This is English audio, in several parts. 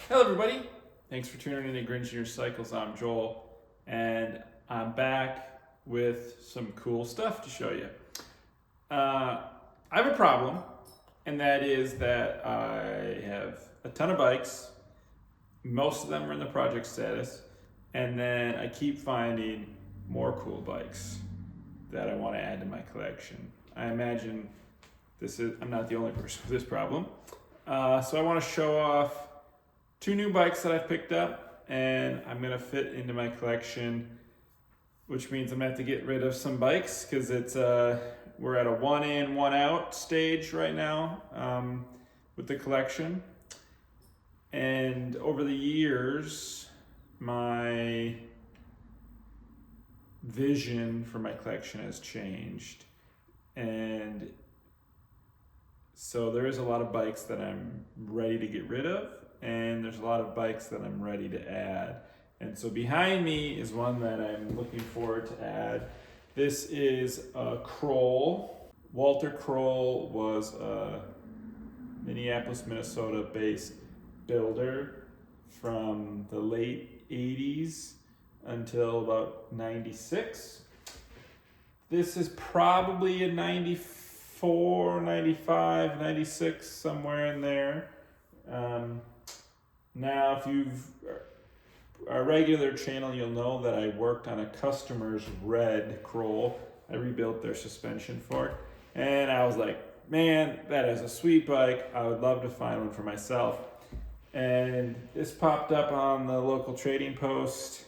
Hello everybody, thanks for tuning in to Grinch Your Cycles. I'm Joel, and I'm back with some cool stuff to show you. I have a problem, and that is that I have a ton of bikes. Most of them are in the project status, and then I keep finding more cool bikes that I want to add to my collection. I imagine I'm not the only person with this problem. So I want to show off two new bikes that I've picked up, and I'm gonna fit into my collection, which means I'm gonna have to get rid of some bikes because we're at a one in, one out stage right now with the collection. And over the years, my vision for my collection has changed, and so there is a lot of bikes that I'm ready to get rid of, and there's a lot of bikes that I'm ready to add. And so behind me is one that I'm looking forward to add. This is a Croll. Walter Croll was a Minneapolis, Minnesota based builder from the late 80s until about 96. This is probably a 94, 95, 96, somewhere in there. Now, if you've a regular channel, you'll know that I worked on a customer's red Croll. I rebuilt their suspension fork, and I was like, man, that is a sweet bike. I would love to find one for myself. And this popped up on the local trading post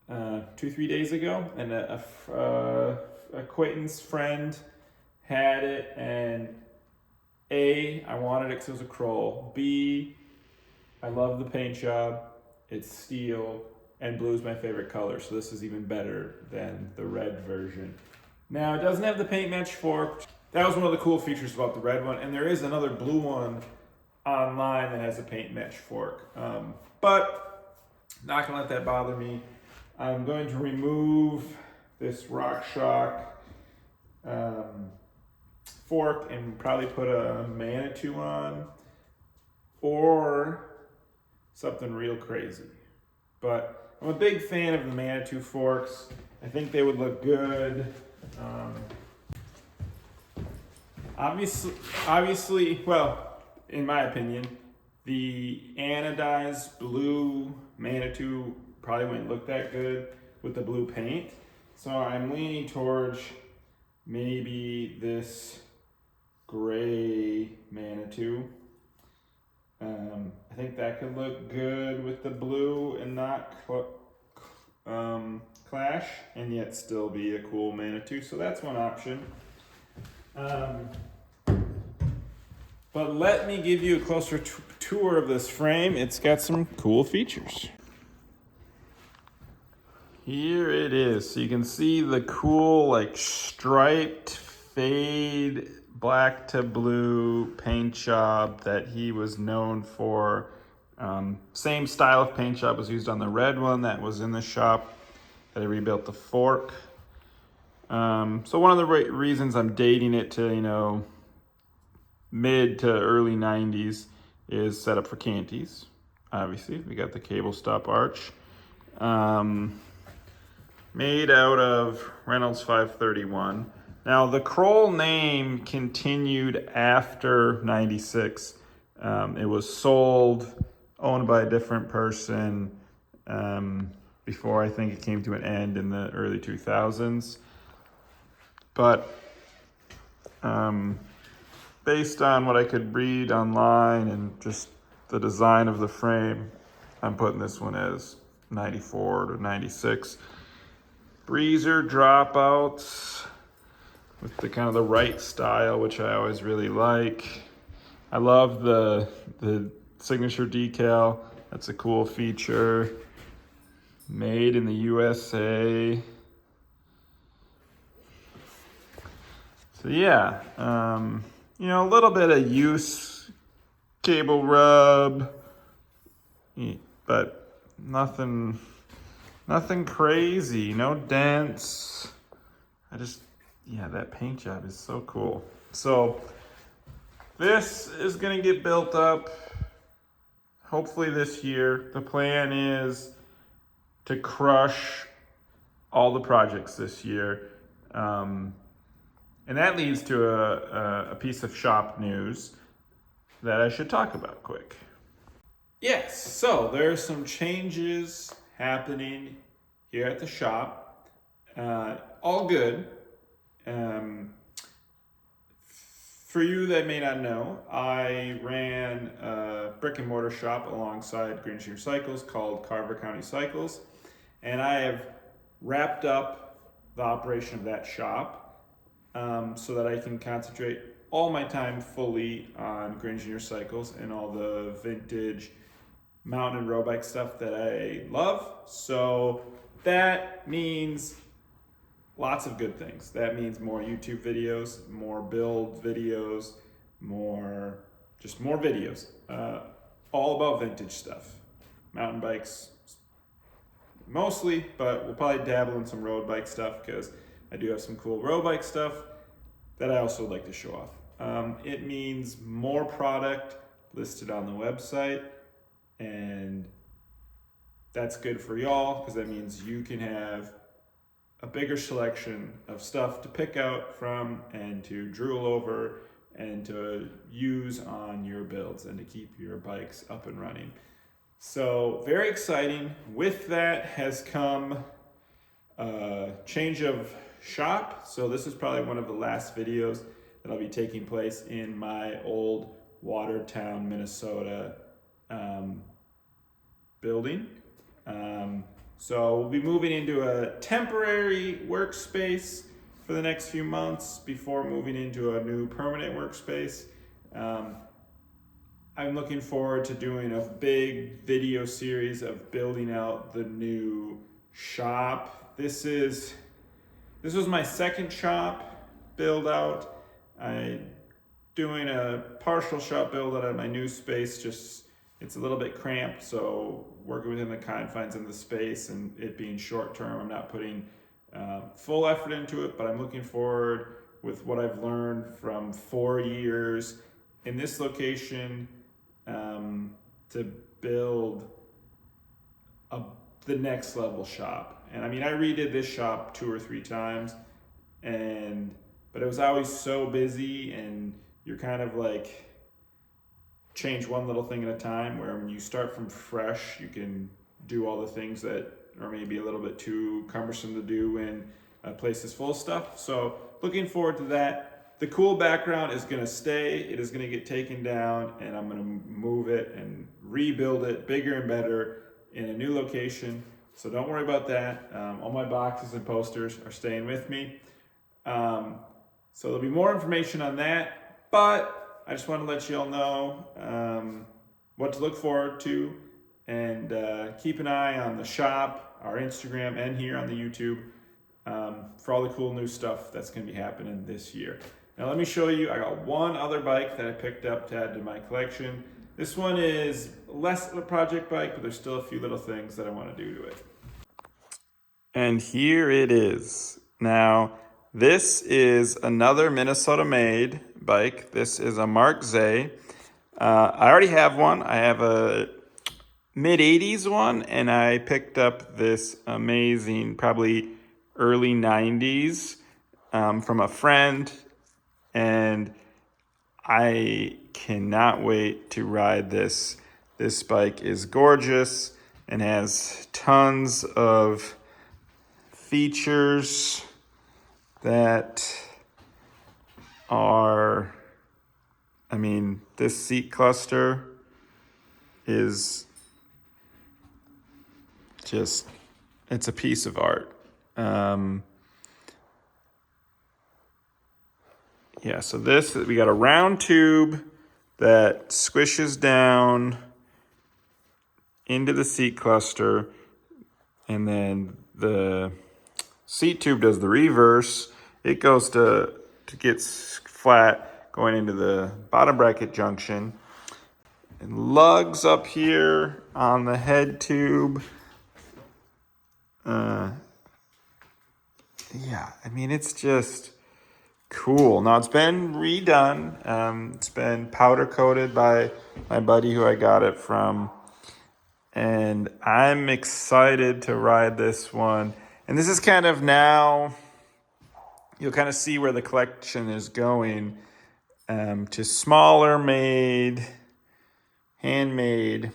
2-3 days ago, and a acquaintance friend had it, and A, I wanted it because it was a Croll. B, I love the paint job. It's steel, and blue is my favorite color, so this is even better than the red version. Now, it doesn't have the paint match fork. That was one of the cool features about the red one, and there is another blue one online that has a paint match fork. But not gonna let that bother me. I'm going to remove this RockShox fork and probably put a Manitou on, or something real crazy. But I'm a big fan of the Manitou forks. I think they would look good. Obviously, well, in my opinion, the anodized blue Manitou probably wouldn't look that good with the blue paint. So I'm leaning towards maybe this gray Manitou. I think that could look good with the blue and not clash, and yet still be a cool Manitou. So that's one option. But let me give you a closer tour of this frame. It's got some cool features. Here it is. So you can see the cool, like, striped fade black to blue paint job that he was known for. Same style of paint job was used on the red one that was in the shop that I rebuilt the fork. So one of the reasons I'm dating it to, mid to early 90s is set up for Canties. Obviously, we got the cable stop arch. Made out of Reynolds 531. Now, the Croll name continued after 96. It was sold, owned by a different person, before I think it came to an end in the early 2000s. But based on what I could read online and just the design of the frame, I'm putting this one as 94 to 96. Breezer dropouts with the kind of the right style, which I always really like. I love the signature decal. That's a cool feature. Made in the USA. So yeah, a little bit of use, cable rub, but nothing crazy, no dents. That paint job is so cool. So this is gonna get built up hopefully this year. The plan is to crush all the projects this year. And that leads to a piece of shop news that I should talk about quick. Yes, so there are some changes happening here at the shop. All good. For you that may not know, I ran a brick and mortar shop alongside Green Engineer Cycles called Carver County Cycles, and I have wrapped up the operation of that shop so that I can concentrate all my time fully on Green Engineer Cycles and all the vintage mountain and road bike stuff that I love. So that means lots of good things. That means more YouTube videos, more build videos, more videos, all about vintage stuff. Mountain bikes mostly, but we'll probably dabble in some road bike stuff because I do have some cool road bike stuff that I also would like to show off. It means more product listed on the website, and that's good for y'all because that means you can have a bigger selection of stuff to pick out from and to drool over and to use on your builds and to keep your bikes up and running. So very exciting. With that has come a change of shop. So this is probably one of the last videos that'll be taking place in my old Watertown, Minnesota building. So we'll be moving into a temporary workspace for the next few months before moving into a new permanent workspace. I'm looking forward to doing a big video series of building out the new shop. This was my second shop build out. I'm doing a partial shop build out of my new space, just it's a little bit cramped, so working within the confines of the space and it being short term, I'm not putting full effort into it, but I'm looking forward with what I've learned from 4 years in this location to build the next level shop. And I mean, I redid this shop 2 or 3 times, but it was always so busy, and you're kind of like change one little thing at a time, where when you start from fresh, you can do all the things that are maybe a little bit too cumbersome to do when a place is full of stuff. So looking forward to that. The cool background is going to stay. It is going to get taken down, and I'm going to move it and rebuild it bigger and better in a new location. So don't worry about that. All my boxes and posters are staying with me. So there'll be more information on that, but I just want to let you all know what to look forward to, and keep an eye on the shop, our Instagram, and here on the YouTube for all the cool new stuff that's going to be happening this year. Now let me show you, I got one other bike that I picked up to add to my collection. This one is less of a project bike, but there's still a few little things that I want to do to it. And here it is. Now, this is another Minnesota-made bike. This is a Mark Zeh. I already have one. I have a mid-80s one, and I picked up this amazing, probably early 90s from a friend, and I cannot wait to ride this. This bike is gorgeous and has tons of features that are, I mean, this seat cluster is just, it's a piece of art. Yeah, so this, we got a round tube that squishes down into the seat cluster, and then the seat tube does the reverse. It goes to gets flat going into the bottom bracket junction, and lugs up here on the head tube. Yeah, I mean, it's just cool. Now it's been redone. It's been powder coated by my buddy who I got it from. and I'm excited to ride this one. And this is kind of now, you'll kind of see where the collection is going, to smaller made, handmade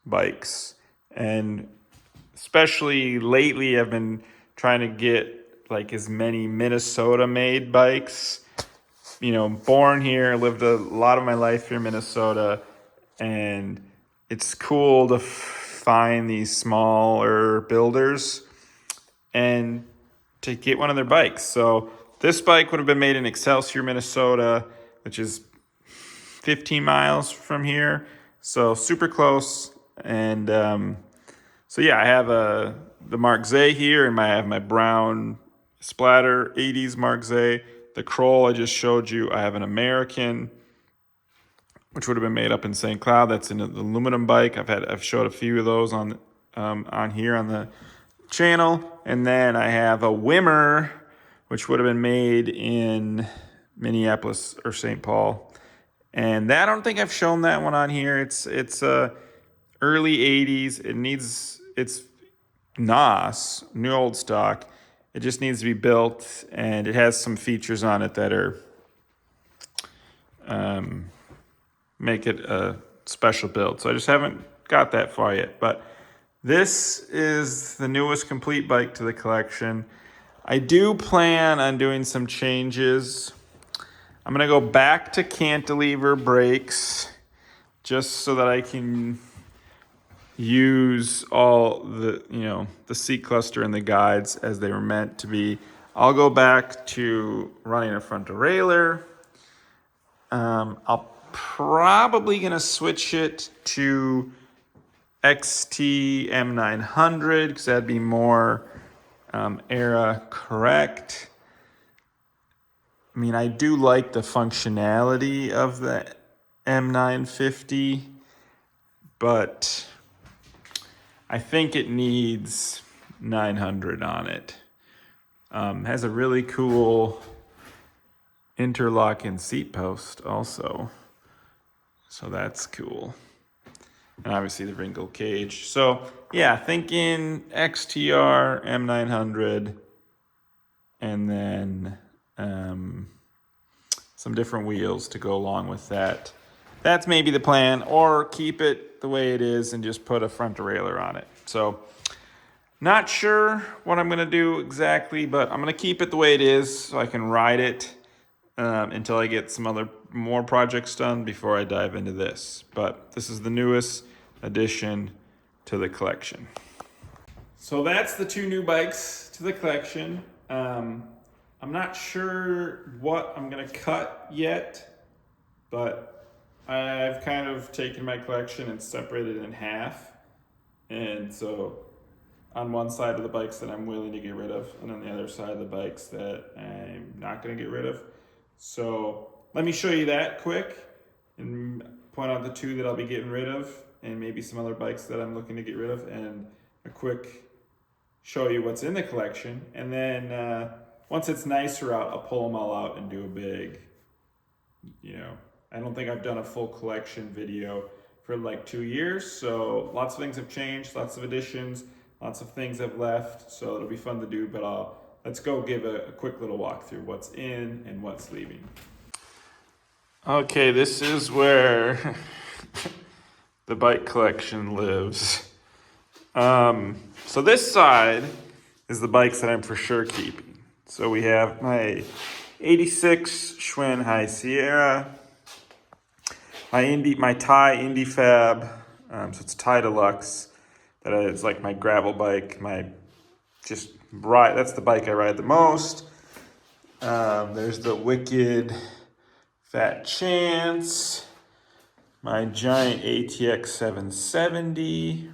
bikes. And especially lately, I've been trying to get like as many Minnesota made bikes. You know, born here, lived a lot of my life here in Minnesota, and it's cool to find these smaller builders and to get one of their bikes. So this bike would have been made in Excelsior, Minnesota, which is 15 miles from here. So super close. And so yeah, I have the Mark Zeh here, and I have my brown splatter 80s Mark Zeh. The Croll I just showed you. I have an American, which would have been made up in St. Cloud. That's an aluminum bike. I've showed a few of those on here on the channel. And then I have a Wimmer, which would have been made in Minneapolis or St. Paul. And I don't think I've shown that one on here. It's early 80s. It's NOS, new old stock. It just needs to be built, and it has some features on it that are make it a special build. So I just haven't got that far yet. But this is the newest complete bike to the collection. I do plan on doing some changes. I'm going to go back to cantilever brakes just so that I can use all the, the seat cluster and the guides as they were meant to be. I'll go back to running a front derailleur. I'll probably gonna switch it to XT M900 because that'd be more era correct. I mean, I do like the functionality of the M950, but I think it needs 900 on it. Has a really cool interlocking seat post also. So that's cool. And obviously the wrinkle cage. So yeah, thinking XTR M900 and then some different wheels to go along with that. That's maybe the plan, or keep it the way it is and just put a front derailleur on it. So not sure what I'm going to do exactly, but I'm going to keep it the way it is so I can ride it until I get some more projects done before I dive into this. But this is the newest addition to the collection. So that's the two new bikes to the collection. I'm not sure what I'm going to cut yet, but I've kind of taken my collection and separated it in half. And so on one side of the bikes that I'm willing to get rid of, and on the other side of the bikes that I'm not going to get rid of. So let me show you that quick and point out the two that I'll be getting rid of, and maybe some other bikes that I'm looking to get rid of, and a quick show you what's in the collection. And then once it's nicer out, I'll pull them all out and do a big, I don't think I've done a full collection video for like 2 years. So lots of things have changed, lots of additions, lots of things have left. So it'll be fun to do, but let's go give a quick little walkthrough what's in and what's leaving. Okay, this is where the bike collection lives. So this side is the bikes that I'm for sure keeping. So we have my 86 Schwinn High Sierra, my Thai Indy Fab, so it's Thai Deluxe. That is like my gravel bike, that's the bike I ride the most. There's the Wicked Fat Chance, my giant ATX 770,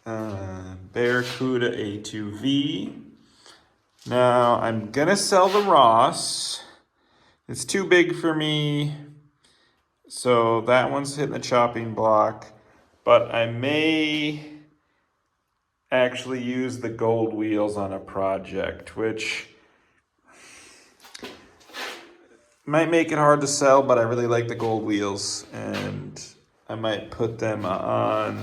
Barracuda A2V. Now I'm gonna sell the Ross. It's too big for me, so that one's hitting the chopping block. But I may actually use the gold wheels on a project, which might make it hard to sell, but I really like the gold wheels, and I might put them on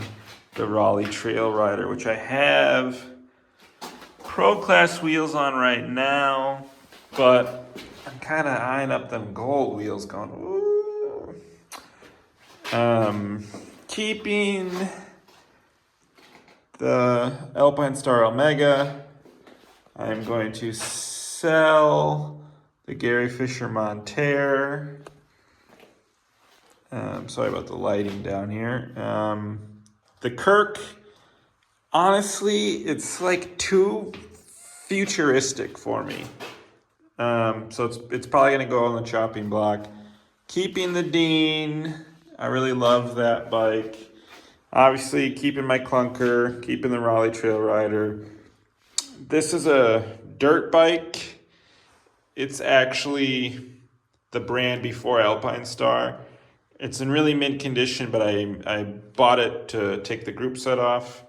the Raleigh Trail Rider, which I have Pro Class wheels on right now, but I'm kind of eyeing up them gold wheels going, ooh. Keeping the Alpine Star Omega. I'm going to sell the Gary Fisher Monterre. Sorry about the lighting down here. The Kirk, honestly, it's like too futuristic for me. So it's probably going to go on the chopping block. Keeping the Dean. I really love that bike. Obviously, keeping my clunker, keeping the Raleigh Trail Rider. This is a dirt bike. It's actually the brand before Alpine Star. It's in really mint condition, but I bought it to take the group set off.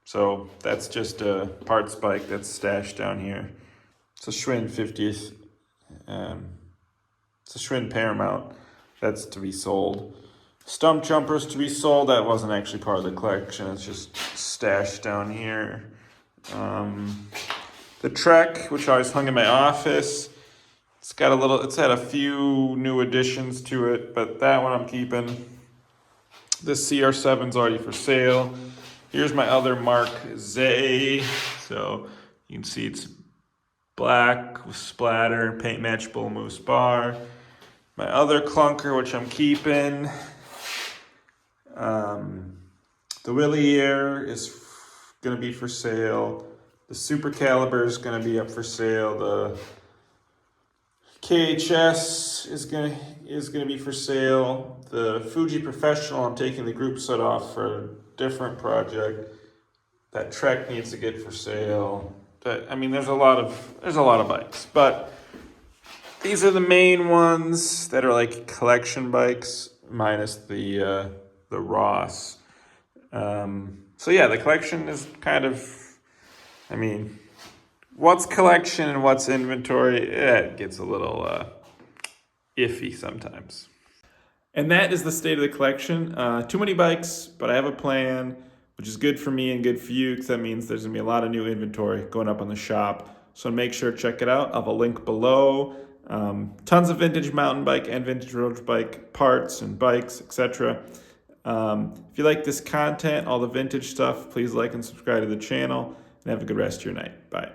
So that's just a parts bike that's stashed down here. It's a Schwinn 50th. It's a Schwinn Paramount. That's to be sold. Stump jumpers to be sold. That wasn't actually part of the collection. It's just stashed down here. The Trek, which I always hung in my office. It's had a few new additions to it, but that one I'm keeping. This CR7's already for sale. Here's my other Mark Zeh. So you can see it's black with splatter, paint match bull moose bar. My other clunker, which I'm keeping. The Willie Air is going to be for sale. The Super Caliber is going to be up for sale. The KHS is going to be for sale. The Fuji Professional, I'm taking the group set off for a different project. That Trek needs to get for sale. There's a lot of bikes, but these are the main ones that are like collection bikes, minus the Ross. So yeah, the collection is kind of, what's collection and what's inventory, it gets a little iffy sometimes. And that is the state of the collection. Too many bikes, but I have a plan, which is good for me and good for you, because that means there's going to be a lot of new inventory going up on the shop. So make sure to check it out. I'll have a link below. Tons of vintage mountain bike and vintage road bike parts and bikes, etc. If you like this content, all the vintage stuff, please like and subscribe to the channel, and have a good rest of your night. Bye.